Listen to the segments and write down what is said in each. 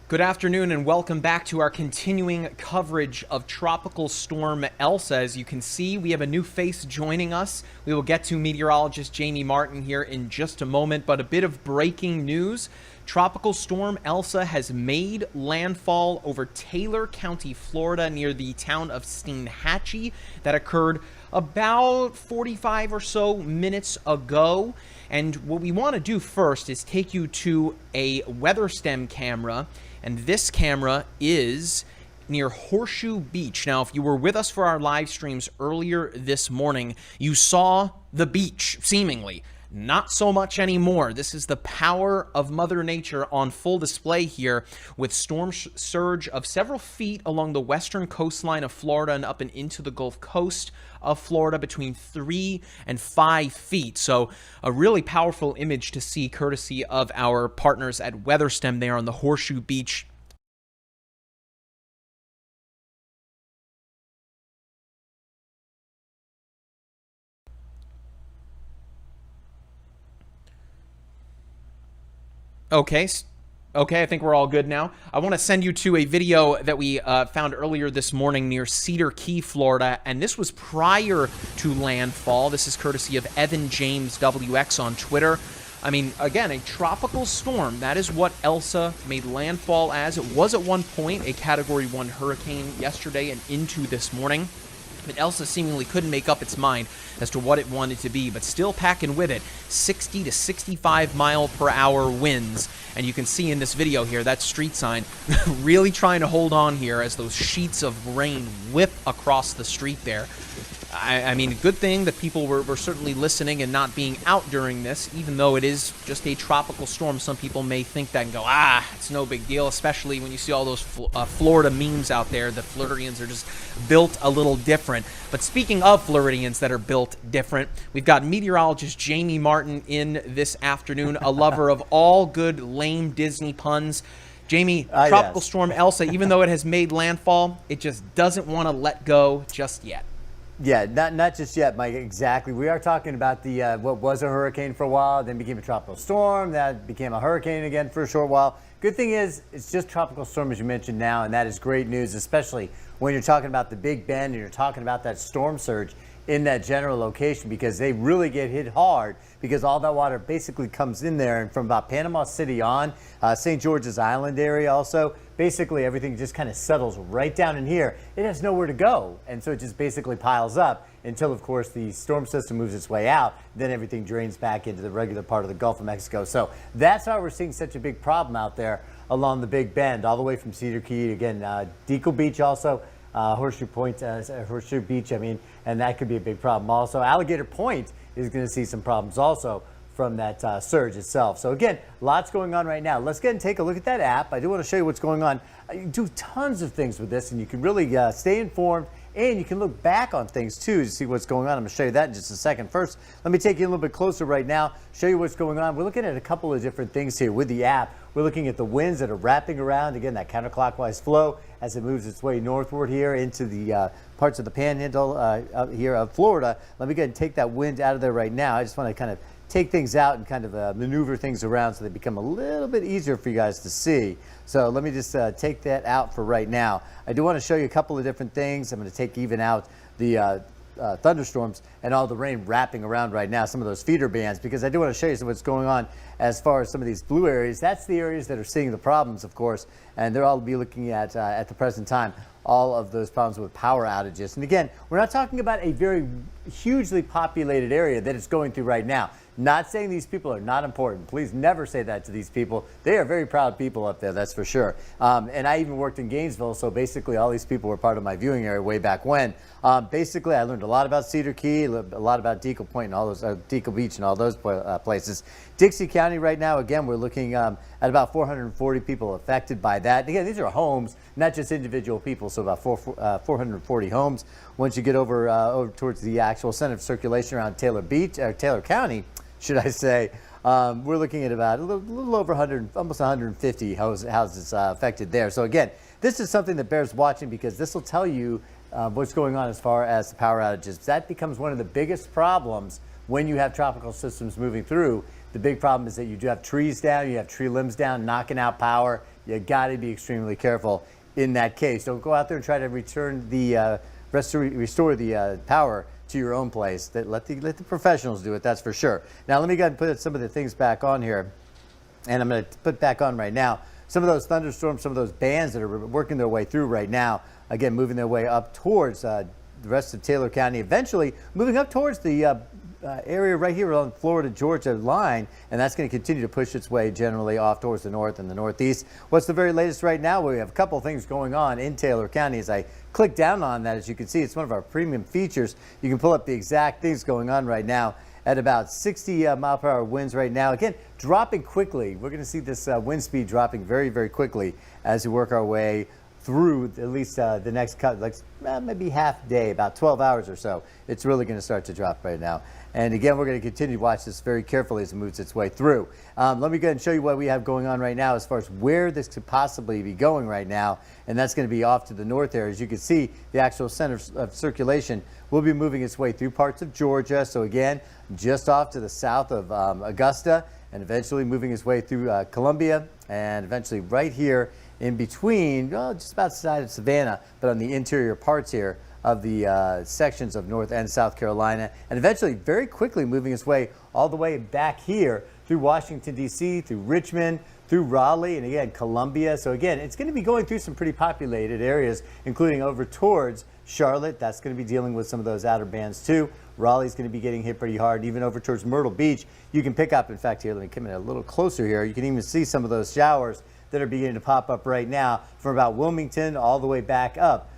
Good afternoon and welcome back to our continuing coverage of Tropical Storm Elsa. As you can see, we have a new face joining us. We will get to meteorologist Jamie Martin here in just a moment, but a bit of breaking news. Tropical Storm Elsa has made landfall over Taylor County, Florida, near the town of Steinhatchee. That occurred about 45 or so minutes ago. And what we want to do first is take you to a weather stem camera. And this camera is near Horseshoe Beach. Now, if you were with us for our live streams earlier this morning, you saw the beach, seemingly. Not so much anymore. This is the power of Mother Nature on full display here, with storm surge of several feet along the western coastline of Florida and up and into the Gulf Coast of Florida, between 3 and 5 feet. So a really powerful image to see, courtesy of our partners at WeatherStem there on the Horseshoe Beach. Okay, I think we're all good now. I want to send you to a video that we found earlier this morning near Cedar Key, Florida, and this was prior to landfall. This is courtesy of Evan James WX on Twitter. I mean, again, a tropical storm. That is what Elsa made landfall as. It was at one point a Category 1 hurricane yesterday and into this morning. But Elsa seemingly couldn't make up its mind as to what it wanted to be, but still packing with it 60 to 65 mile per hour winds. And you can see in this video here, that street sign, really trying to hold on here as those sheets of rain whip across the street there. I mean, good thing that people were certainly listening and not being out during this, even though it is just a tropical storm. Some people may think that and go, it's no big deal, especially when you see all those Florida memes out there. The Floridians are just built a little different. But speaking of Floridians that are built different, we've got meteorologist Jamie Martin in this afternoon, a lover of all good lame Disney puns. Jamie, Tropical Storm Elsa, even though it has made landfall, it just doesn't want to let go just yet. Yeah, not just yet, Mike. Exactly. We are talking about the what was a hurricane for a while, then became a tropical storm, that became a hurricane again for a short while. Good thing is, it's just tropical storm, as you mentioned now, and that is great news, especially when you're talking about the Big Bend and you're talking about that storm surge in that general location, because they really get hit hard because all that water basically comes in there, and from about Panama City on, St. George's Island area also, basically everything just kind of settles right down in here. It has nowhere to go, and so it just basically piles up until, of course, the storm system moves its way out. Then everything drains back into the regular part of the Gulf of Mexico. So that's why we're seeing such a big problem out there along the Big Bend, all the way from Cedar Key, again, Deacle Beach also, Horseshoe Beach, and that could be a big problem also. Alligator Point is going to see some problems also from that surge itself. So again, lots going on right now. Let's get and take a look at that app. I do want to show you what's going on. You do tons of things with this, and you can really stay informed, and you can look back on things too to see what's going on. I'm going to show you that in just a second. First, let me take you a little bit closer right now, show you what's going on. We're looking at a couple of different things here with the app. We're looking at the winds that are wrapping around, again, that counterclockwise flow as it moves its way northward here into the parts of the panhandle up here of Florida. Let me go ahead and take that wind out of there right now. I just want to kind of take things out and kind of maneuver things around so they become a little bit easier for you guys to see. So let me just take that out for right now. I do want to show you a couple of different things. I'm going to take even out the thunderstorms and all the rain wrapping around right now, some of those feeder bands, because I do want to show you what's going on as far as some of these blue areas. That's the areas that are seeing the problems, of course, and they're all be looking at the present time, all of those problems with power outages. And again, we're not talking about a very hugely populated area that it's going through right now. Not saying these people are not important. Please never say that to these people. They are very proud people up there, that's for sure. And I even worked in Gainesville, so basically all these people were part of my viewing area way back when. Basically, I learned a lot about Cedar Key, a lot about Deacle Point and all those, Deacle Beach and all those places. Dixie County right now, again, we're looking at about 440 people affected by that. Again, these are homes, not just individual people, so about 440 homes. Once you get over towards the actual center of circulation around Taylor Beach, Taylor County, should I say, we're looking at about a little over 100, almost 150 houses affected there. So again, this is something that bears watching because this will tell you what's going on as far as the power outages. That becomes one of the biggest problems when you have tropical systems moving through. The big problem is that you do have trees down, you have tree limbs down, knocking out power. You got to be extremely careful in that case. Don't go out there and try to return the restore the power to your own place. Let the professionals do it, that's for sure. Now let me go ahead and put some of the things back on here, and I'm going to put back on right now some of those thunderstorms, some of those bands that are working their way through right now, again moving their way up towards the rest of Taylor County, eventually moving up towards the area right here on the Florida-Georgia line, and that's going to continue to push its way generally off towards the north and the northeast. What's the very latest right now? We have a couple of things going on in Taylor County. As I click down on that, as you can see, it's one of our premium features. You can pull up the exact things going on right now at about 60 mile per hour winds right now. Again, dropping quickly. We're going to see this wind speed dropping very, very quickly as we work our way through at least the next maybe half day, about 12 hours or so. It's really going to start to drop right now. And again, we're going to continue to watch this very carefully as it moves its way through. Let me go ahead and show you what we have going on right now as far as where this could possibly be going right now. And that's going to be off to the north there. As you can see, the actual center of circulation will be moving its way through parts of Georgia. So again, just off to the south of Augusta, and eventually moving its way through Columbia, and eventually right here in between, just about outside of Savannah, but on the interior parts here of the sections of North and South Carolina, and eventually very quickly moving its way all the way back here through Washington, D.C., through Richmond, through Raleigh, and again, Columbia. So again, it's going to be going through some pretty populated areas, including over towards Charlotte. That's going to be dealing with some of those outer bands too. Raleigh's going to be getting hit pretty hard. Even over towards Myrtle Beach, you can pick up, in fact, here, let me come in a little closer here. You can even see some of those showers that are beginning to pop up right now from about Wilmington all the way back up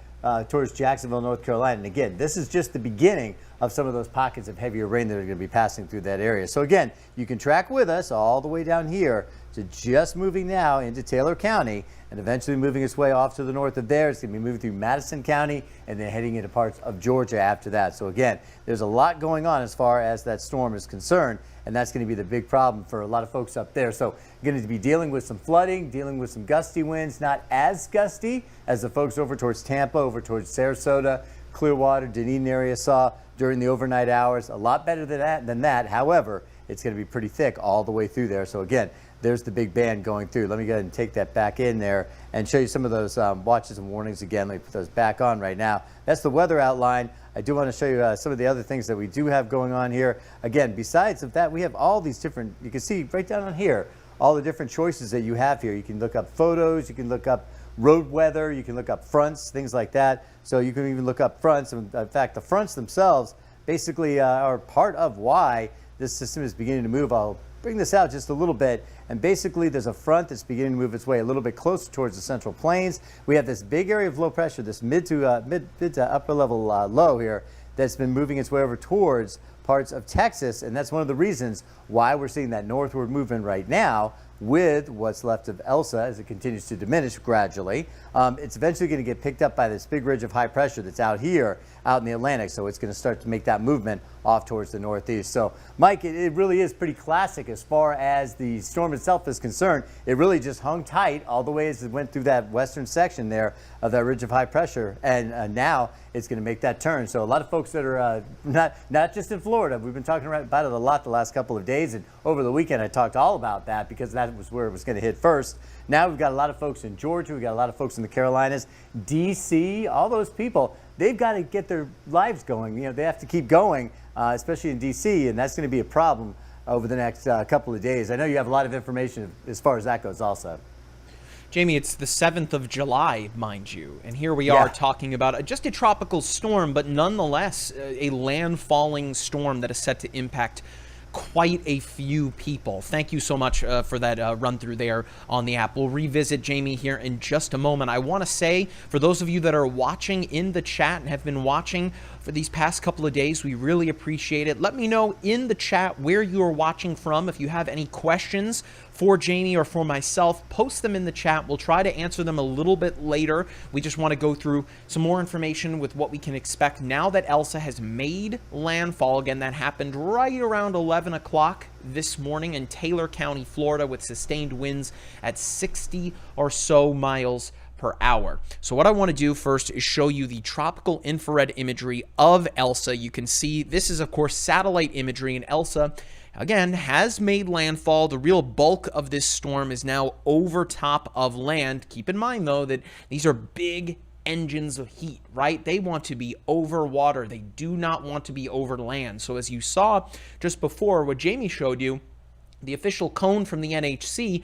towards Jacksonville, North Carolina. And again, this is just the beginning of some of those pockets of heavier rain that are going to be passing through that area. So again, you can track with us all the way down here to just moving now into Taylor County and eventually moving its way off to the north of there. It's going to be moving through Madison County and then heading into parts of Georgia after that. So again, there's a lot going on as far as that storm is concerned, and that's going to be the big problem for a lot of folks up there. So you're going to be dealing with some flooding, dealing with some gusty winds, not as gusty as the folks over towards Tampa, over towards Sarasota, Clearwater, Dunedin area saw during the overnight hours. A lot better than that. However, it's going to be pretty thick all the way through there. So again, there's the big band going through. Let me go ahead and take that back in there and show you some of those watches and warnings again. Let me put those back on right now. That's the weather outline. I do want to show you some of the other things that we do have going on here. Again, besides of that, we have all these different, you can see right down on here, all the different choices that you have here. You can look up photos, you can look up road weather, you can look up fronts, things like that. So you can even look up fronts. In fact, the fronts themselves basically are part of why this system is beginning to move. I'll bring this out just a little bit, and basically there's a front that's beginning to move its way a little bit closer towards the Central Plains. We have this big area of low pressure, this mid to upper level low here, that's been moving its way over towards parts of Texas, and that's one of the reasons why we're seeing that northward movement right now with what's left of Elsa as it continues to diminish gradually. It's eventually going to get picked up by this big ridge of high pressure that's out here, out in the Atlantic, so it's going to start to make that movement off towards the northeast. So, Mike, it really is pretty classic as far as the storm itself is concerned. It really just hung tight all the way as it went through that western section there of that ridge of high pressure, and now it's going to make that turn. So a lot of folks that are not just in Florida, we've been talking about it a lot the last couple of days, and over the weekend I talked all about that because that was where it was going to hit first. Now we've got a lot of folks in Georgia, we've got a lot of folks in the Carolinas, D.C., all those people, they've got to get their lives going. You know, they have to keep going, especially in D.C., and that's going to be a problem over the next couple of days. I know you have a lot of information as far as that goes also. Jamie, it's the 7th of July, mind you, and here we are talking about just a tropical storm, but nonetheless a landfalling storm that is set to impact quite a few people. Thank you so much for that run through there on the app. We'll revisit Jamie here in just a moment. I want to say, for those of you that are watching in the chat and have been watching for these past couple of days, we really appreciate it. Let me know in the chat where you are watching from. If you have any questions for Jamie or for myself, post them in the chat. We'll try to answer them a little bit later. We just want to go through some more information with what we can expect now that Elsa has made landfall. Again, that happened right around 11 o'clock this morning in Taylor County, Florida, with sustained winds at 60 or so miles per hour. So what I want to do first is show you the tropical infrared imagery of Elsa. You can see this is, of course, satellite imagery, and Elsa, again, has made landfall. The real bulk of this storm is now over top of land. Keep in mind, though, that these are big engines of heat, right? They want to be over water. They do not want to be over land. So as you saw just before, what Jamie showed you, the official cone from the NHC,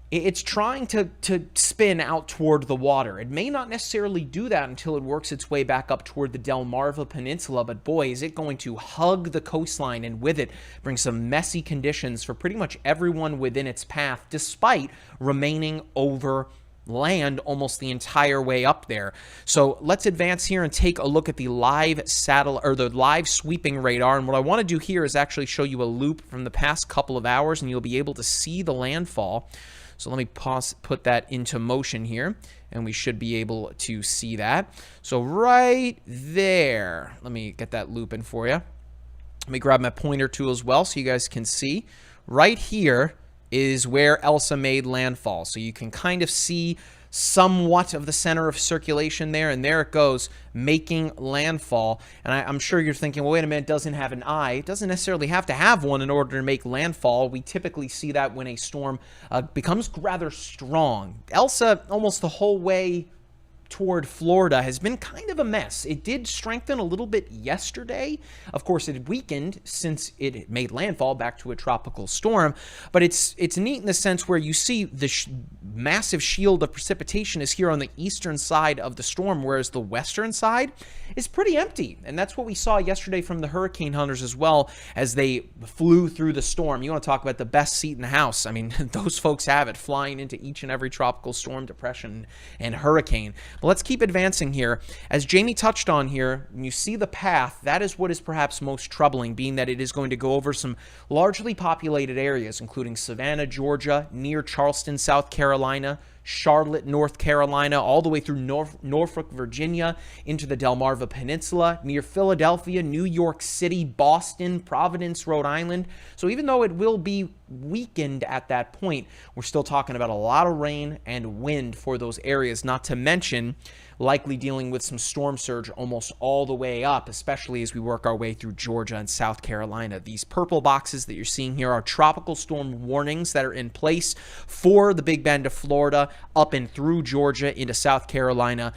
it's trying to spin out toward the water. It may not necessarily do that until it works its way back up toward the Delmarva Peninsula, but boy, is it going to hug the coastline, and with it bring some messy conditions for pretty much everyone within its path, despite remaining over land almost the entire way up there. So let's advance here and take a look at the live satellite, or the live sweeping radar. And what I want to do here is actually show you a loop from the past couple of hours, and you'll be able to see the landfall. So let me put that into motion here, and we should be able to see that. So right there, let me get that loop in for you. Let me grab my pointer tool as well so you guys can see. Right here is where Elsa made landfall. So you can kind of see somewhat of the center of circulation there, and there it goes, making landfall. And I'm sure you're thinking, well, wait a minute, it doesn't have an eye. It doesn't necessarily have to have one in order to make landfall. We typically see that when a storm becomes rather strong. Elsa, almost the whole way toward Florida, has been kind of a mess. It did strengthen a little bit yesterday. Of course, it weakened since it made landfall back to a tropical storm, but it's neat in the sense where you see the massive shield of precipitation is here on the eastern side of the storm, whereas the western side is pretty empty. And that's what we saw yesterday from the hurricane hunters as well, as they flew through the storm. You want to talk about the best seat in the house. I mean, those folks have it, flying into each and every tropical storm, depression, and hurricane. But let's keep advancing here. As Jamie touched on here, when you see the path, that is what is perhaps most troubling, being that it is going to go over some largely populated areas, including Savannah, Georgia, near Charleston, South Carolina, Charlotte, North Carolina, all the way through Norfolk, Virginia, into the Delmarva Peninsula, near Philadelphia, New York City, Boston, Providence, Rhode Island. So even though it will be weakened at that point, we're still talking about a lot of rain and wind for those areas, not to mention likely dealing with some storm surge almost all the way up, especially as we work our way through Georgia and South Carolina. These purple boxes that you're seeing here are tropical storm warnings that are in place for the Big Bend of Florida, up and through Georgia, into South Carolina,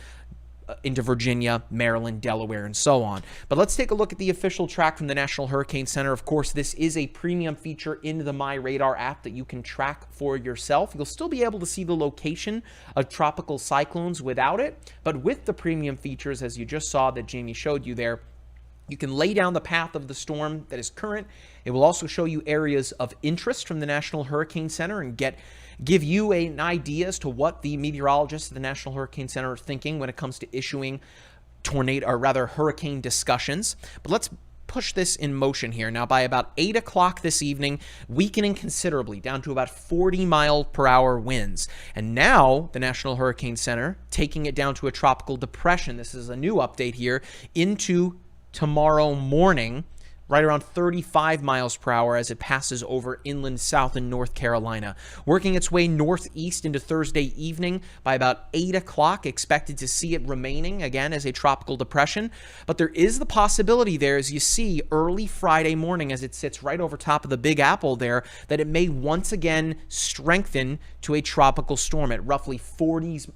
into Virginia, Maryland, Delaware, and so on. But let's take a look at the official track from the National Hurricane Center. Of course, this is a premium feature in the MyRadar app that you can track for yourself. You'll still be able to see the location of tropical cyclones without it, but with the premium features, as you just saw that Jamie showed you there, you can lay down the path of the storm that is current. It will also show you areas of interest from the National Hurricane Center and give you an idea as to what the meteorologists at the National Hurricane Center are thinking when it comes to issuing hurricane discussions. But let's push this in motion here. Now, by about 8 o'clock this evening, weakening considerably down to about 40 mile per hour winds. And now the National Hurricane Center taking it down to a tropical depression. This is a new update here into tomorrow morning, right around 35 miles per hour as it passes over inland South and North Carolina. Working its way northeast into Thursday evening by about 8 o'clock, expected to see it remaining again as a tropical depression. But there is the possibility there, as you see early Friday morning as it sits right over top of the Big Apple there, that it may once again strengthen to a tropical storm at roughly 40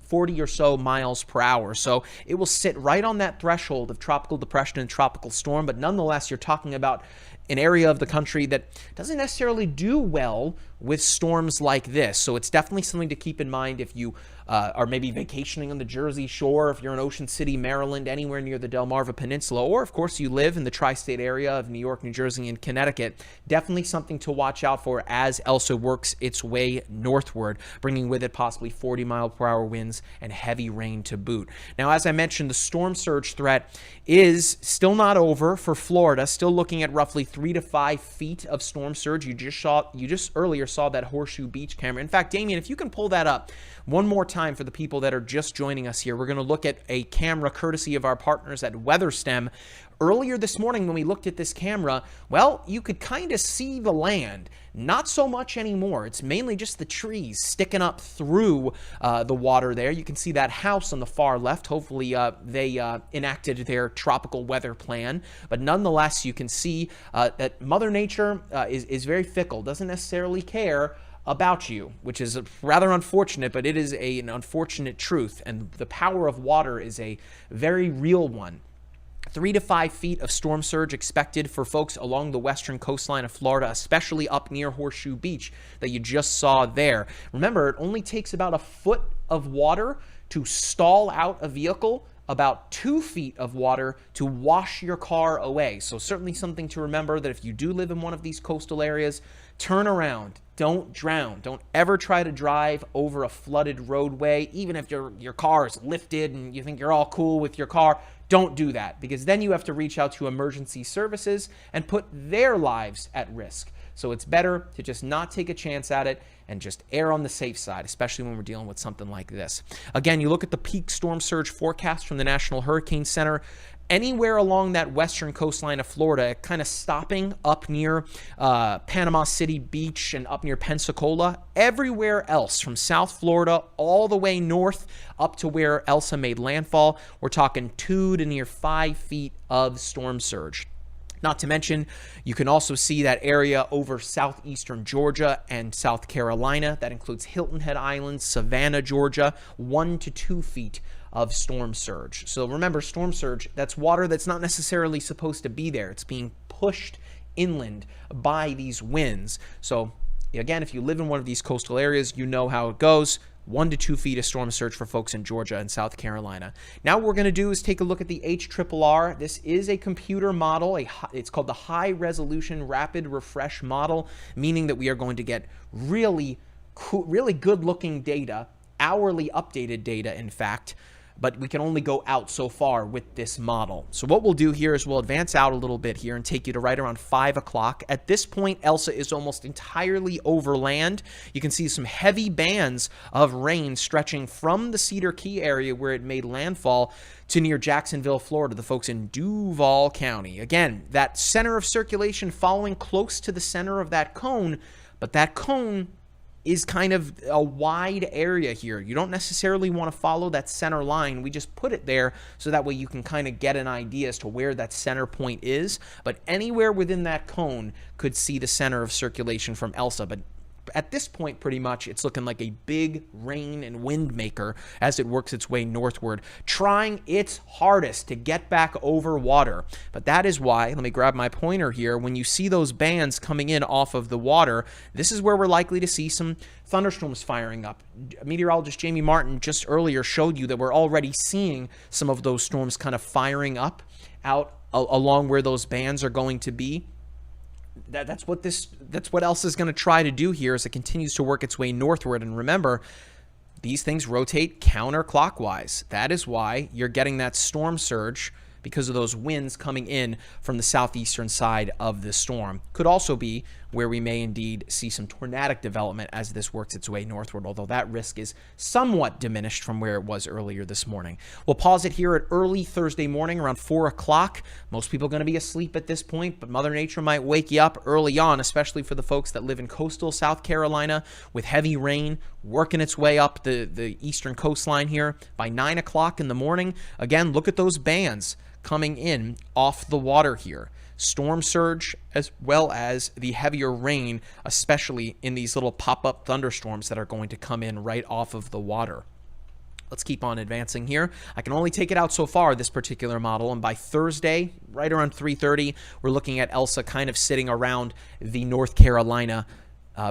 or so miles per hour. So it will sit right on that threshold of tropical depression and tropical storm, but nonetheless, you're talking about an area of the country that doesn't necessarily do well with storms like this. So it's definitely something to keep in mind if you are maybe vacationing on the Jersey Shore, if you're in Ocean City, Maryland, anywhere near the Delmarva Peninsula, or of course you live in the tri-state area of New York, New Jersey, and Connecticut. Definitely something to watch out for as Elsa works its way northward, bringing with it possibly 40 mile per hour winds and heavy rain to boot. Now, as I mentioned, the storm surge threat is still not over for Florida, still looking at roughly 3 to 5 feet of storm surge. You just earlier saw that Horseshoe Beach camera. In fact, Damien, if you can pull that up one more time for the people that are just joining us here, we're going to look at a camera courtesy of our partners at WeatherStem Earlier this morning when we looked at this camera, well, you could kind of see the land. Not so much anymore. It's mainly just the trees sticking up through the water there. You can see that house on the far left. Hopefully they enacted their tropical weather plan. But nonetheless, you can see that Mother Nature is very fickle, doesn't necessarily care about you, which is rather unfortunate, but it is an unfortunate truth. And the power of water is a very real one. 3 to 5 feet of storm surge expected for folks along the western coastline of Florida, especially up near Horseshoe Beach that you just saw there. Remember, it only takes about a foot of water to stall out a vehicle, about 2 feet of water to wash your car away. So certainly something to remember, that if you do live in one of these coastal areas, turn around. Don't drown. Don't ever try to drive over a flooded roadway, even if your car is lifted and you think you're all cool with your car. Don't do that, because then you have to reach out to emergency services and put their lives at risk. So it's better to just not take a chance at it and just err on the safe side, especially when we're dealing with something like this. Again, you look at the peak storm surge forecast from the National Hurricane Center. Anywhere along that western coastline of Florida, kind of stopping up near Panama City Beach and up near Pensacola. Everywhere else, from South Florida all the way north up to where Elsa made landfall, we're talking 2 to near 5 feet of storm surge. Not to mention, you can also see that area over southeastern Georgia and South Carolina. That includes Hilton Head Island, Savannah, Georgia, 1 to 2 feet of storm surge. So remember, storm surge, that's water that's not necessarily supposed to be there. It's being pushed inland by these winds. So again, if you live in one of these coastal areas, you know how it goes. 1 to 2 feet of storm surge for folks in Georgia and South Carolina. Now what we're going to do is take a look at the HRRR. This is a computer model. It's called the High Resolution Rapid Refresh Model, meaning that we are going to get really good looking data, hourly updated data, in fact, but we can only go out so far with this model. So what we'll do here is we'll advance out a little bit here and take you to right around 5 o'clock. At this point, Elsa is almost entirely over land. You can see some heavy bands of rain stretching from the Cedar Key area where it made landfall to near Jacksonville, Florida, the folks in Duval County. Again, that center of circulation following close to the center of that cone, but that cone is kind of a wide area here. You don't necessarily want to follow that center line. We just put it there so that way you can kind of get an idea as to where that center point is. But anywhere within that cone could see the center of circulation from Elsa. But at this point, pretty much, it's looking like a big rain and wind maker as it works its way northward, trying its hardest to get back over water. But that is why, let me grab my pointer here, when you see those bands coming in off of the water, this is where we're likely to see some thunderstorms firing up. Meteorologist Jamie Martin just earlier showed you that we're already seeing some of those storms kind of firing up out along where those bands are going to be. That's what Elsa is going to try to do here as it continues to work its way northward. And remember, these things rotate counterclockwise. That is why you're getting that storm surge, because of those winds coming in from the southeastern side of the storm. Could also be where we may indeed see some tornadic development as this works its way northward, although that risk is somewhat diminished from where it was earlier this morning. We'll pause it here at early Thursday morning around 4 o'clock. Most people are going to be asleep at this point, but Mother Nature might wake you up early on, especially for the folks that live in coastal South Carolina with heavy rain working its way up the eastern coastline here. By 9 o'clock in the morning, again, look at those bands coming in off the water here. Storm surge as well as the heavier rain, especially in these little pop-up thunderstorms that are going to come in right off of the water. Let's keep on advancing here. I can only take it out so far, this particular model, and by Thursday, right around 3:30, we're looking at Elsa kind of sitting around the North Carolina,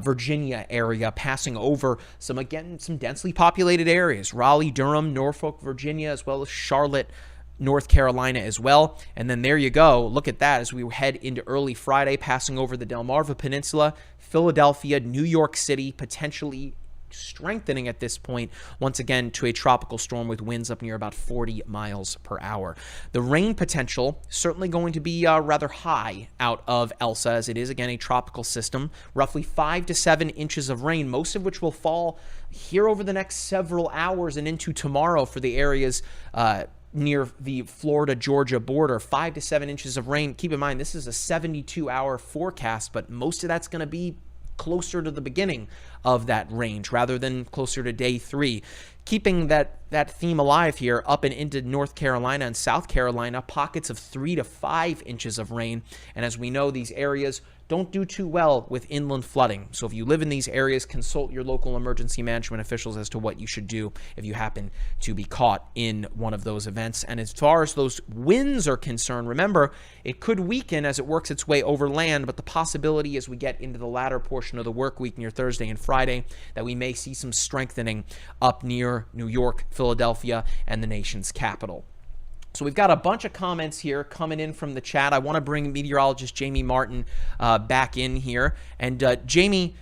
Virginia area, passing over some densely populated areas, Raleigh, Durham, Norfolk, Virginia, as well as Charlotte, North Carolina as well. And then there you go. Look at that as we head into early Friday, passing over the Delmarva Peninsula, Philadelphia, New York City, potentially strengthening at this point once again to a tropical storm with winds up near about 40 miles per hour. The rain potential certainly going to be rather high out of Elsa, as it is again a tropical system. Roughly 5 to 7 inches of rain, most of which will fall here over the next several hours and into tomorrow for the areas near the Florida-Georgia border, 5 to 7 inches of rain. Keep in mind, this is a 72-hour forecast, but most of that's going to be closer to the beginning of that range rather than closer to day 3. Keeping that theme alive here up and into North Carolina and South Carolina, pockets of 3 to 5 inches of rain. And as we know, these areas don't do too well with inland flooding. So if you live in these areas, consult your local emergency management officials as to what you should do if you happen to be caught in one of those events. And as far as those winds are concerned, remember, it could weaken as it works its way over land, but the possibility as we get into the latter portion of the work week near Thursday and Friday that we may see some strengthening up near New York, Philadelphia, and the nation's capital. So we've got a bunch of comments here coming in from the chat. I want to bring meteorologist Jamie Martin back in here. And Jamie,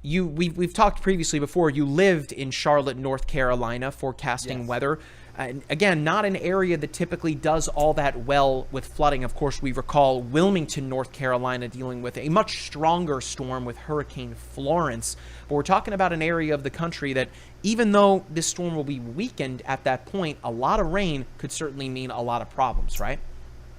we've talked previously before. You lived in Charlotte, North Carolina, forecasting weather. Again, not an area that typically does all that well with flooding. Of course, we recall Wilmington, North Carolina, dealing with a much stronger storm with Hurricane Florence. But we're talking about an area of the country that, even though this storm will be weakened at that point, a lot of rain could certainly mean a lot of problems, right?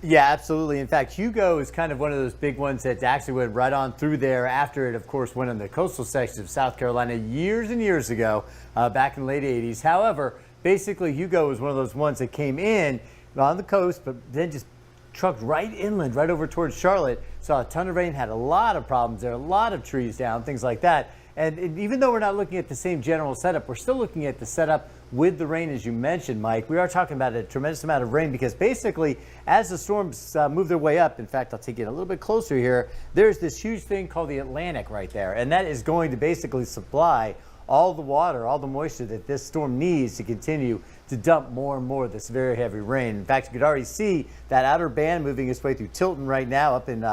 Yeah, absolutely. In fact, Hugo is kind of one of those big ones that actually went right on through there after it, of course, went in the coastal sections of South Carolina years and years ago, back in the late 80s. However, basically, Hugo was one of those ones that came in on the coast, but then just trucked right inland, right over towards Charlotte. Saw a ton of rain, had a lot of problems there, a lot of trees down, things like that. And even though we're not looking at the same general setup, we're still looking at the setup with the rain, as you mentioned, Mike. We are talking about a tremendous amount of rain because basically, as the storms move their way up, in fact, I'll take it a little bit closer here, there's this huge thing called the Atlantic right there. And that is going to basically supply all the water, all the moisture that this storm needs to continue to dump more and more of this very heavy rain. In fact, you could already see that outer band moving its way through Tilton right now up in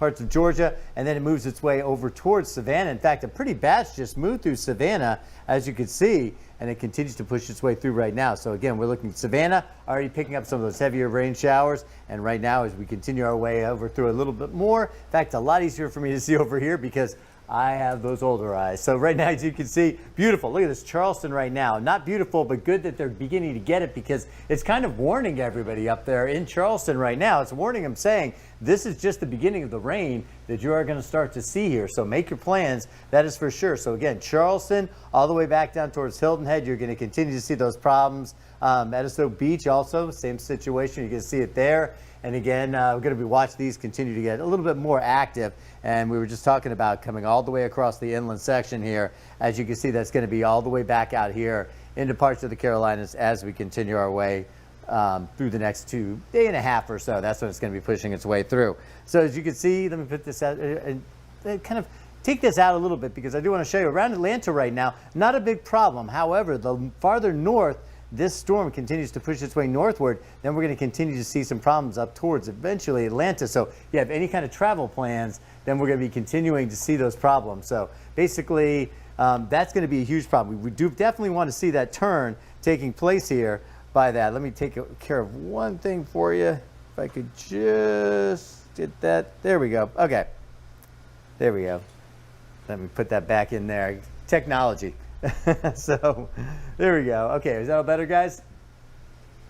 parts of Georgia, and then it moves its way over towards Savannah. In fact, a pretty batch just moved through Savannah, as you can see, and it continues to push its way through right now. So again, we're looking at Savannah already picking up some of those heavier rain showers, and right now as we continue our way over through a little bit more, in fact, a lot easier for me to see over here because I have those older eyes. So right now, as you can see, beautiful. Look at this Charleston right now. Not beautiful, but good that they're beginning to get it because it's kind of warning everybody up there in Charleston right now. It's warning them saying this is just the beginning of the rain that you are going to start to see here. So make your plans, that is for sure. So again, Charleston all the way back down towards Hilton Head, you're going to continue to see those problems. Edisto Beach also, same situation. You can see it there. And again, we're going to be watching these continue to get a little bit more active. And we were just talking about coming all the way across the inland section here. As you can see, that's going to be all the way back out here into parts of the Carolinas as we continue our way through the next day and a half or so. That's when it's going to be pushing its way through. So as you can see, let me put this out and kind of take this out a little bit because I do want to show you around Atlanta right now, not a big problem. However, the farther north this storm continues to push its way northward, then we're going to continue to see some problems up towards eventually Atlanta. So if you have any kind of travel plans, then we're going to be continuing to see those problems. So basically, that's going to be a huge problem. We do definitely want to see that turn taking place here by that. Let me take care of one thing for you. If I could just get that. There we go. Okay. There we go. Let me put that back in there. Technology. So there we go. Okay, is that all better, guys?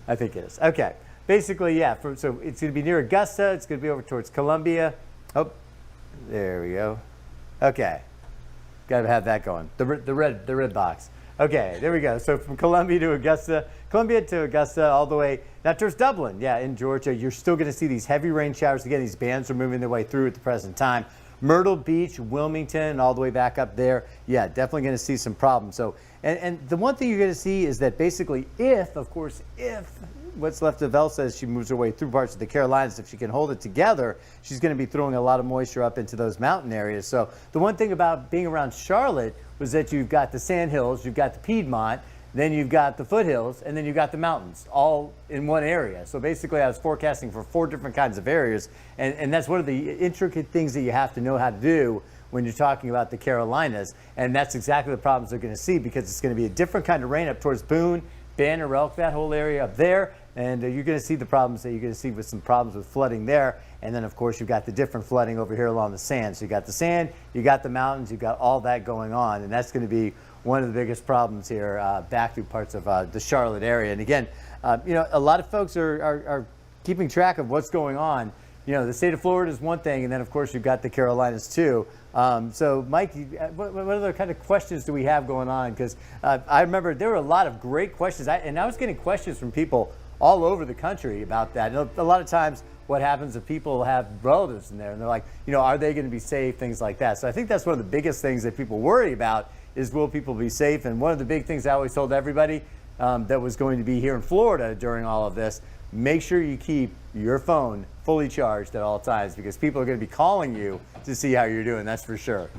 I think it is. Okay, basically, yeah. So it's going to be near Augusta. It's going to be over towards Columbia. Oh, there we go. Okay, got to have that going. The red box. Okay, there we go. So from Columbia to Augusta, all the way now towards Dublin. Yeah, in Georgia, you're still going to see these heavy rain showers. Again, these bands are moving their way through at the present time. Myrtle Beach, Wilmington, all the way back up there. Yeah, definitely going to see some problems. So, and the one thing you're going to see is that basically if what's left of Elsa as she moves her way through parts of the Carolinas, if she can hold it together, she's going to be throwing a lot of moisture up into those mountain areas. So the one thing about being around Charlotte was that you've got the Sandhills, you've got the Piedmont, then you've got the foothills, and then you've got the mountains, all in one area. So basically, I was forecasting for 4 different kinds of areas, and that's one of the intricate things that you have to know how to do when you're talking about the Carolinas, and that's exactly the problems they're going to see because it's going to be a different kind of rain up towards Boone, Banner, Elk, that whole area up there, and you're going to see the problems that you're going to see with some problems with flooding there, and then of course you've got the different flooding over here along the sand. So you got the sand, you got the mountains, you've got all that going on, and that's going to be one of the biggest problems here back through parts of the Charlotte area. And again, A lot of folks are keeping track of what's going on. The state of Florida is one thing, and then, of course, you've got the Carolinas, too. So, Mike, what other kind of questions do we have going on? Because I remember there were a lot of great questions, and I was getting questions from people all over the country about that. A lot of times what happens if people have relatives in there, and they're like, are they going to be safe, things like that. So I think that's one of the biggest things that people worry about is, will people be safe? And one of the big things I always told everybody that was going to be here in Florida during all of this, make sure you keep your phone fully charged at all times, because people are going to be calling you to see how you're doing. That's for sure.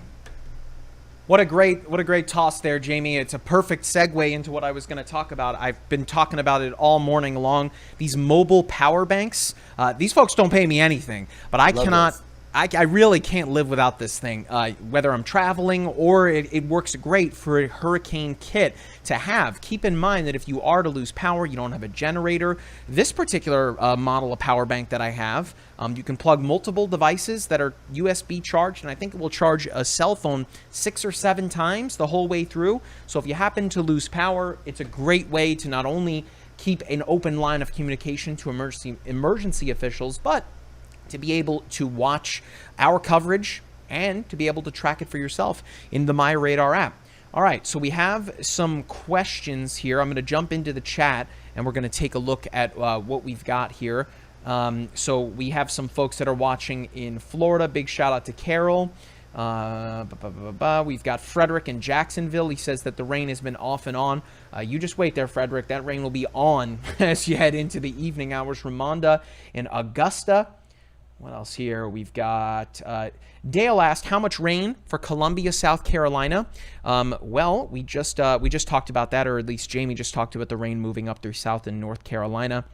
What a great toss there, Jamie. It's a perfect segue into what I was going to talk about. I've been talking about it all morning long. These mobile power banks. These folks don't pay me anything, but I cannot. I really can't live without this thing, whether I'm traveling or it works great for a hurricane kit to have. Keep in mind that if you are to lose power, you don't have a generator. This particular model of power bank that I have, you can plug multiple devices that are USB charged, and I think it will charge a cell phone 6 or 7 times the whole way through. So if you happen to lose power, it's a great way to not only keep an open line of communication to emergency officials, but to be able to watch our coverage and to be able to track it for yourself in the MyRadar app. All right, so we have some questions here. I'm going to jump into the chat, and we're going to take a look at what we've got here. So we have some folks that are watching in Florida. Big shout out to Carol. We've got Frederick in Jacksonville. He says that the rain has been off and on. You just wait there, Frederick. That rain will be on as you head into the evening hours. Ramonda in Augusta. What else here? We've got Dale asked, how much rain for Columbia, South Carolina? Well, we just talked about that, or at least Jamie just talked about the rain moving up through South and North Carolina.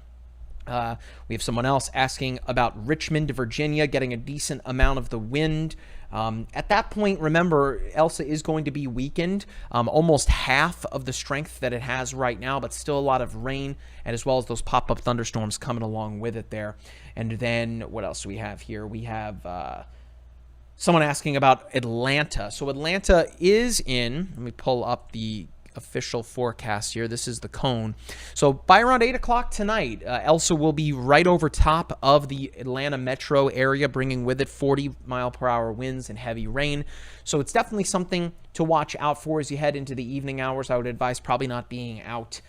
We have someone else asking about Richmond, Virginia, getting a decent amount of the wind. At that point, remember, Elsa is going to be weakened, almost half of the strength that it has right now, but still a lot of rain, and as well as those pop-up thunderstorms coming along with it there. And then what else do we have here? We have someone asking about Atlanta. So Atlanta is in, let me pull up the official forecast here. This is the cone. So by around 8 o'clock tonight, Elsa will be right over top of the Atlanta metro area, bringing with it 40-mile-per-hour winds and heavy rain. So it's definitely something to watch out for as you head into the evening hours. I would advise probably not being out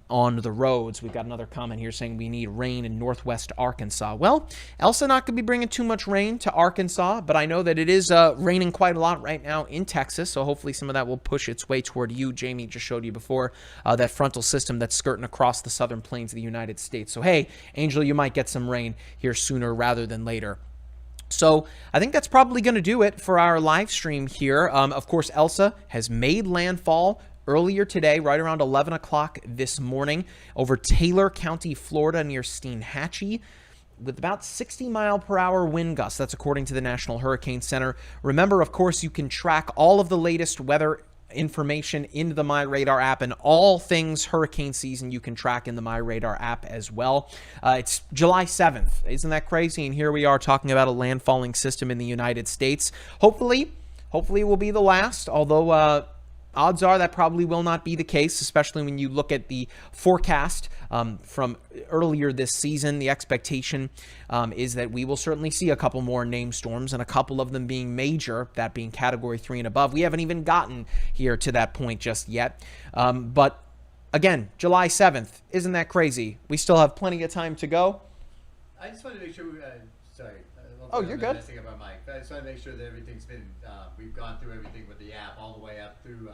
on the roads. We've got another comment here saying we need rain in northwest Arkansas. Well, Elsa not going to be bringing too much rain to Arkansas, but I know that it is raining quite a lot right now in Texas, so hopefully some of that will push its way toward you. Jamie just showed you before that frontal system that's skirting across the southern plains of the United States. So hey, Angel, you might get some rain here sooner rather than later. So I think that's probably going to do it for our live stream here. Of course, Elsa has made landfall earlier today, right around 11 o'clock this morning, over Taylor County, Florida, near Steinhatchee, with about 60-mile-per-hour wind gusts. That's according to the National Hurricane Center. Remember, of course, you can track all of the latest weather information into the MyRadar app, and all things hurricane season you can track in the MyRadar app as well. It's July 7th. Isn't that crazy? And here we are talking about a landfalling system in the United States. Hopefully it will be the last, although odds are that probably will not be the case, especially when you look at the forecast from earlier this season. The expectation is that we will certainly see a couple more named storms, and a couple of them being major, that being Category 3 and above. We haven't even gotten here to that point just yet. But again, July 7th, isn't that crazy? We still have plenty of time to go. I just want to make sure sorry. Oh, you're good. Messing up our mic. I just want to make sure that everything's been, we've gone through everything with the app all the way up through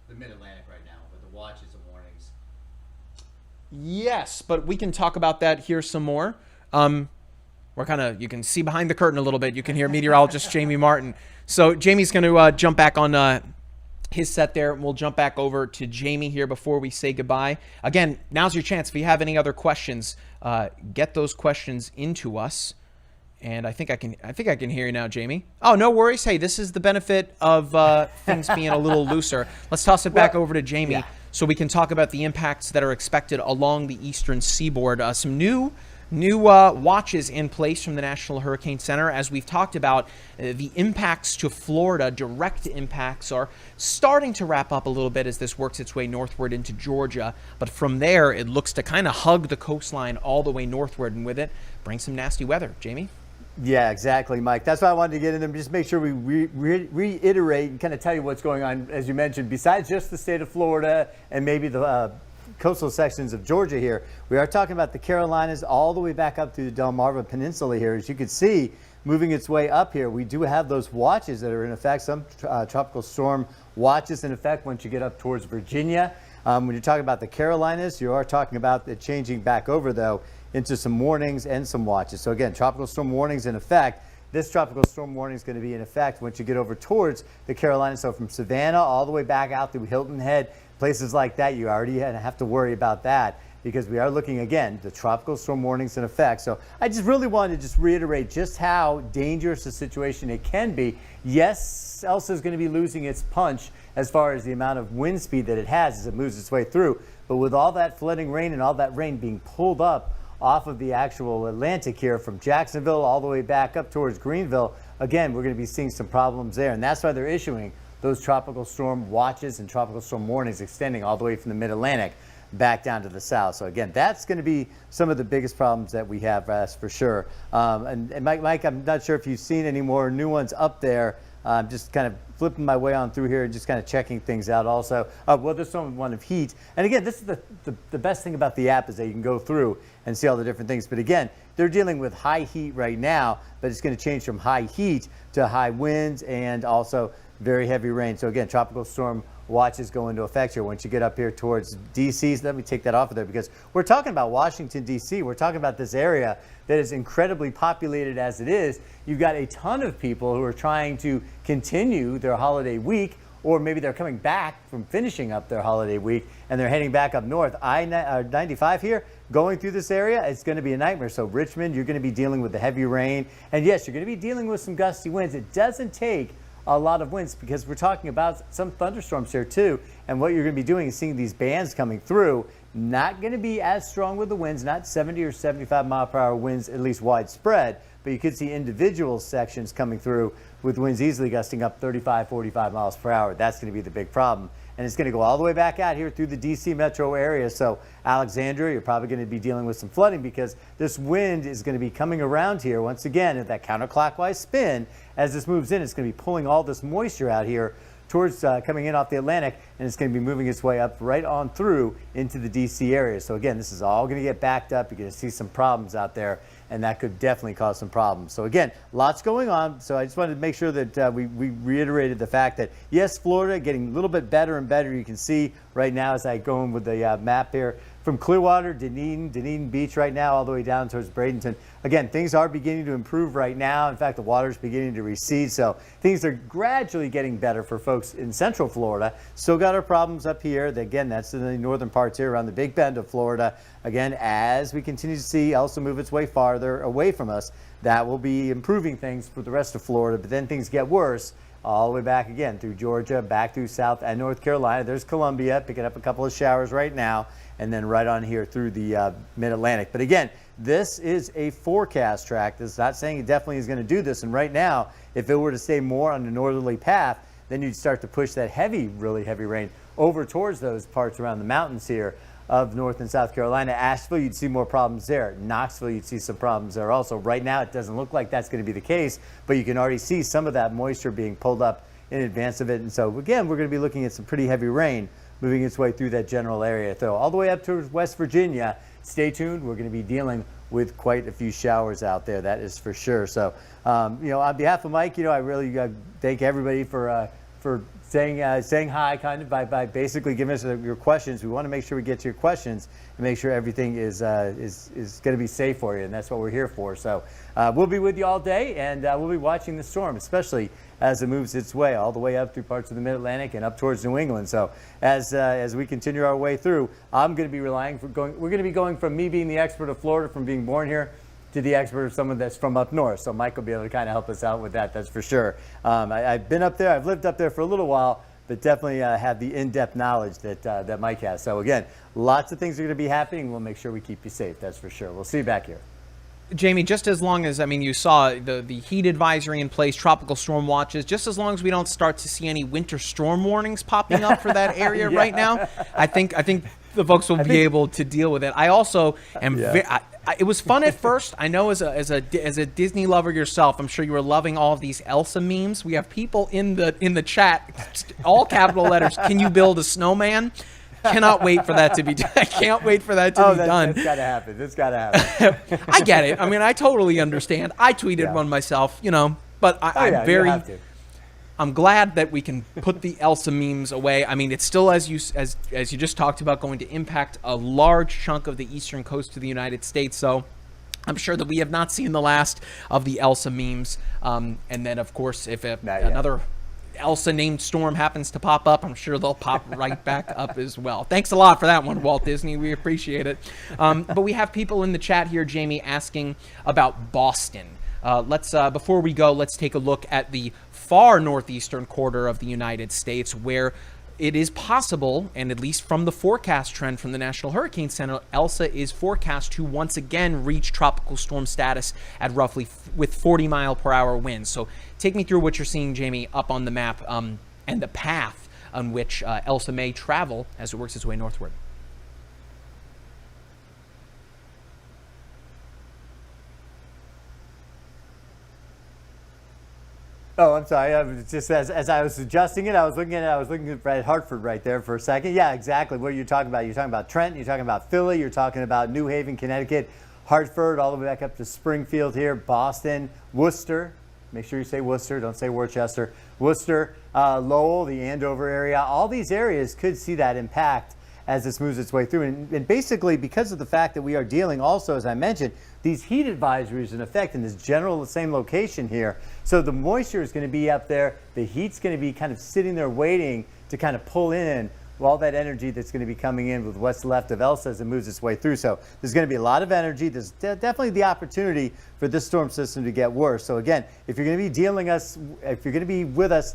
the Mid-Atlantic right now with the watches and warnings. Yes, but we can talk about that here some more. You can see behind the curtain a little bit. You can hear meteorologist Jamie Martin. So Jamie's going to jump back on his set there, and we'll jump back over to Jamie here before we say goodbye. Again, now's your chance. If you have any other questions, get those questions into us. And I think I can hear you now, Jamie. Oh, no worries. Hey, this is the benefit of things being a little looser. Let's toss it back over to Jamie so we can talk about the impacts that are expected along the eastern seaboard. Some new New watches in place from the National Hurricane Center. As we've talked about, the impacts to Florida, direct impacts, are starting to wrap up a little bit as this works its way northward into Georgia. But from there, it looks to kind of hug the coastline all the way northward, and with it, bring some nasty weather. Jamie? Yeah, exactly, Mike. That's why I wanted to get in there, just make sure we reiterate and kind of tell you what's going on, as you mentioned, besides just the state of Florida and maybe the coastal sections of Georgia here. We are talking about the Carolinas all the way back up through the Delmarva Peninsula here. As you can see, moving its way up here, we do have those watches that are in effect, some tropical storm watches in effect once you get up towards Virginia. When you're talking about the Carolinas, you are talking about it changing back over, though, into some warnings and some watches. So again, tropical storm warnings in effect. This tropical storm warning is going to be in effect once you get over towards the Carolinas. So from Savannah all the way back out through Hilton Head, places like that, you already have to worry about that, because we are looking, again, the tropical storm warnings in effect. So I just really wanted to just reiterate just how dangerous a situation it can be. Yes, Elsa is going to be losing its punch as far as the amount of wind speed that it has as it moves its way through. But with all that flooding rain and all that rain being pulled up off of the actual Atlantic here from Jacksonville all the way back up towards Greenville, again, we're going to be seeing some problems there. And that's why they're issuing those tropical storm watches and tropical storm warnings extending all the way from the mid-Atlantic back down to the south. So again, that's going to be some of the biggest problems that we have, that's for sure. And Mike, I'm not sure if you've seen any more new ones up there. Just kind of flipping my way on through here and just kind of checking things out also. Well, there's one of heat. And again, this is the best thing about the app is that you can go through and see all the different things. But again, they're dealing with high heat right now, but it's going to change from high heat to high winds and also very heavy rain. So again, tropical storm watches go into effect here once you get up here towards DC. So let me take that off of there, because we're talking about Washington, D.C. We're talking about this area that is incredibly populated as it is. You've got a ton of people who are trying to continue their holiday week, or maybe they're coming back from finishing up their holiday week and they're heading back up north. I-95 here, going through this area, it's going to be a nightmare. So Richmond, you're going to be dealing with the heavy rain. And yes, you're going to be dealing with some gusty winds. It doesn't take a lot of winds, because we're talking about some thunderstorms here too. And what you're going to be doing is seeing these bands coming through. Not going to be as strong with the winds, not 70 or 75 mile per hour winds, at least widespread, but you could see individual sections coming through with winds easily gusting up 35, 45 miles per hour. That's going to be the big problem. And it's going to go all the way back out here through the DC metro area. So Alexandria, you're probably going to be dealing with some flooding, because this wind is going to be coming around here once again at that counterclockwise spin. As this moves in, it's going to be pulling all this moisture out here towards coming in off the Atlantic, and it's going to be moving its way up right on through into the DC area. So again, this is all going to get backed up. You're going to see some problems out there, and that could definitely cause some problems. So again, lots going on. So I just wanted to make sure that we reiterated the fact that, yes, Florida getting a little bit better and better. You can see right now as I go in with the map here, from Clearwater, Dunedin Beach right now, all the way down towards Bradenton. Again, things are beginning to improve right now. In fact, the water's beginning to recede. So things are gradually getting better for folks in Central Florida. Still got our problems up here. Again, that's in the northern parts here around the Big Bend of Florida. Again, as we continue to see Elsa move its way farther away from us, that will be improving things for the rest of Florida. But then things get worse all the way back again through Georgia, back through South and North Carolina. There's Columbia picking up a couple of showers right now, and then right on here through the mid-Atlantic. But again, this is a forecast track. This is not saying it definitely is going to do this. And right now, if it were to stay more on the northerly path, then you'd start to push that heavy, really heavy rain over towards those parts around the mountains here of North and South Carolina. Asheville, you'd see more problems there. Knoxville, you'd see some problems there also. Right now, it doesn't look like that's going to be the case, but you can already see some of that moisture being pulled up in advance of it. And so again, we're going to be looking at some pretty heavy rain moving its way through that general area. So all the way up to West Virginia, stay tuned. We're going to be dealing with quite a few showers out there, that is for sure. So, you know, on behalf of Mike, you know, I really thank everybody for saying hi, kind of by basically giving us your questions. We want to make sure we get to your questions and make sure everything is going to be safe for you, and that's what we're here for. So we'll be with you all day, and we'll be watching the storm, especially as it moves its way all the way up through parts of the Mid-Atlantic and up towards New England. So as we continue our way through, we're going to be going from me being the expert of Florida, from being born here, to the expert of someone that's from up north. So Mike will be able to kind of help us out with that, that's for sure. I've been up there, I've lived up there for a little while, but definitely have the in-depth knowledge that Mike has. So again, lots of things are going to be happening. We'll make sure we keep you safe, that's for sure. We'll see you back here. Jamie, just as long as, I mean, you saw the heat advisory in place, tropical storm watches, just as long as we don't start to see any winter storm warnings popping up for that area right now, I think the folks will be able to deal with it. I also am it was fun at first. I know as a Disney lover yourself, I'm sure you were loving all of these Elsa memes. We have people in the chat, all capital letters, can you build a snowman? Cannot wait for that to be done. I can't wait for that to be done. That's gotta happen. That's gotta happen. I get it. I mean, I totally understand. I tweeted one myself, but I'm glad that we can put the Elsa memes away. I mean, it's still, as you just talked about, going to impact a large chunk of the eastern coast of the United States. So I'm sure that we have not seen the last of the Elsa memes. And then, of course, if another Elsa named storm happens to pop up, I'm sure they'll pop right back up as well. Thanks a lot for that one, Walt Disney. We appreciate it. But we have people in the chat here, Jamie, asking about Boston. Before we go, let's take a look at the far northeastern quarter of the United States, where it is possible, and at least from the forecast trend from the National Hurricane Center, Elsa is forecast to once again reach tropical storm status at roughly with 40-mile-per-hour winds. So take me through what you're seeing, Jamie, up on the map, and the path on which Elsa may travel as it works its way northward. Oh, I'm sorry. I was just as I was adjusting it, I was looking at Hartford right there for a second. Yeah, exactly. What are you talking about? You're talking about Trenton. You're talking about Philly. You're talking about New Haven, Connecticut, Hartford, all the way back up to Springfield here, Boston, Worcester. Make sure you say Worcester. Don't say Worcester. Worcester, Lowell, the Andover area. All these areas could see that impact as this moves its way through. And basically, because of the fact that we are dealing also, as I mentioned, these heat advisories in effect in this general same location here. So the moisture is going to be up there. The heat's going to be kind of sitting there waiting to kind of pull in all that energy that's going to be coming in with what's left of Elsa as it moves its way through. So there's going to be a lot of energy. There's definitely the opportunity for this storm system to get worse. So again, if you're going to be with us,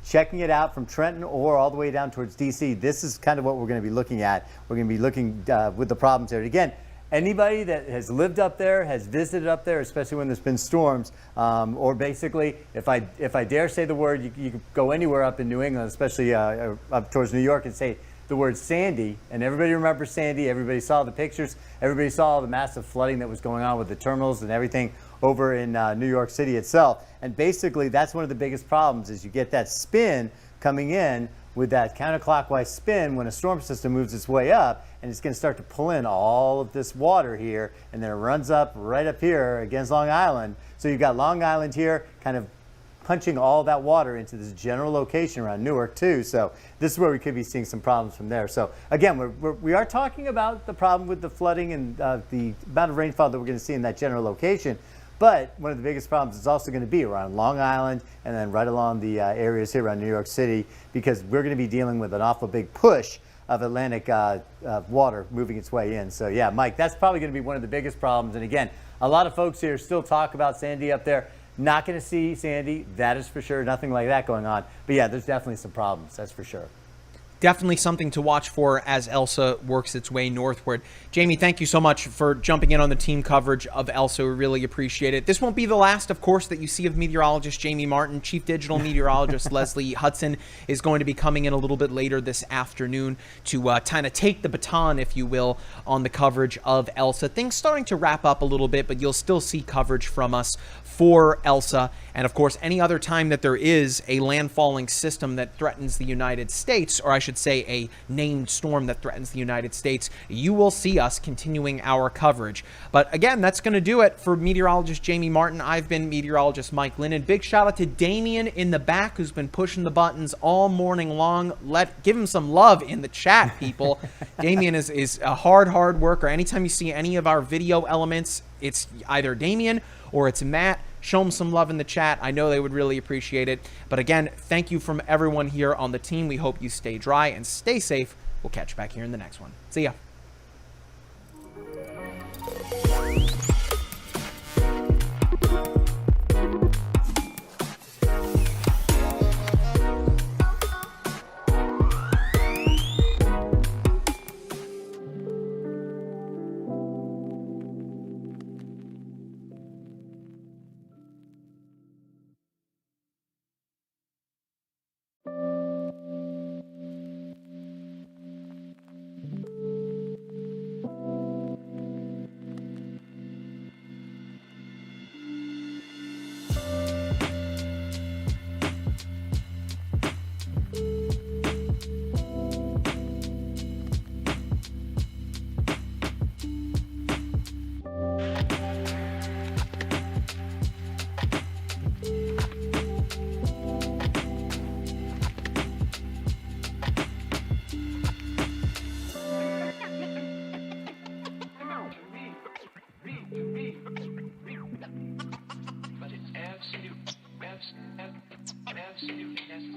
checking it out from Trenton or all the way down towards DC, this is kind of what we're going to be looking at. We're going to be looking with the problems there. And again, anybody that has lived up there, has visited up there, especially when there's been storms, or basically, if I dare say the word, you could go anywhere up in New England, especially up towards New York, and say the word Sandy, and everybody remembers Sandy. Everybody saw the pictures. Everybody saw the massive flooding that was going on with the terminals and everything over in New York City itself. And basically, that's one of the biggest problems is you get that spin coming in with that counterclockwise spin when a storm system moves its way up, and it's going to start to pull in all of this water here, and then it runs up right up here against Long Island. So you've got Long Island here kind of punching all that water into this general location around Newark too. So this is where we could be seeing some problems from there. So again, we are talking about the problem with the flooding and the amount of rainfall that we're going to see in that general location. But one of the biggest problems is also going to be around Long Island and then right along the areas here around New York City, because we're going to be dealing with an awful big push of Atlantic water moving its way in. So yeah, Mike, that's probably going to be one of the biggest problems. And again, a lot of folks here still talk about Sandy up there. Not going to see Sandy, that is for sure. Nothing like that going on. But yeah, there's definitely some problems, that's for sure. Definitely something to watch for as Elsa works its way northward. Jamie, thank you so much for jumping in on the team coverage of Elsa. We really appreciate it. This won't be the last, of course, that you see of meteorologist Jamie Martin. Chief Digital Meteorologist Leslie Hudson is going to be coming in a little bit later this afternoon to kind of take the baton, if you will, on the coverage of Elsa. Things starting to wrap up a little bit, but you'll still see coverage from us for Elsa. And of course, any other time that there is a landfalling system that threatens the United States, or I should say a named storm that threatens the United States, you will see us continuing our coverage. But again, that's going to do it for meteorologist Jamie Martin. I've been meteorologist Mike Lennon. Big shout out to Damien in the back, who's been pushing the buttons all morning long. Give him some love in the chat, people. Damien is a hard worker. Anytime you see any of our video elements, it's either Damien or it's Matt. Show them some love in the chat. I know they would really appreciate it. But again, thank you from everyone here on the team. We hope you stay dry and stay safe. We'll catch you back here in the next one. See ya. absolutely necessary.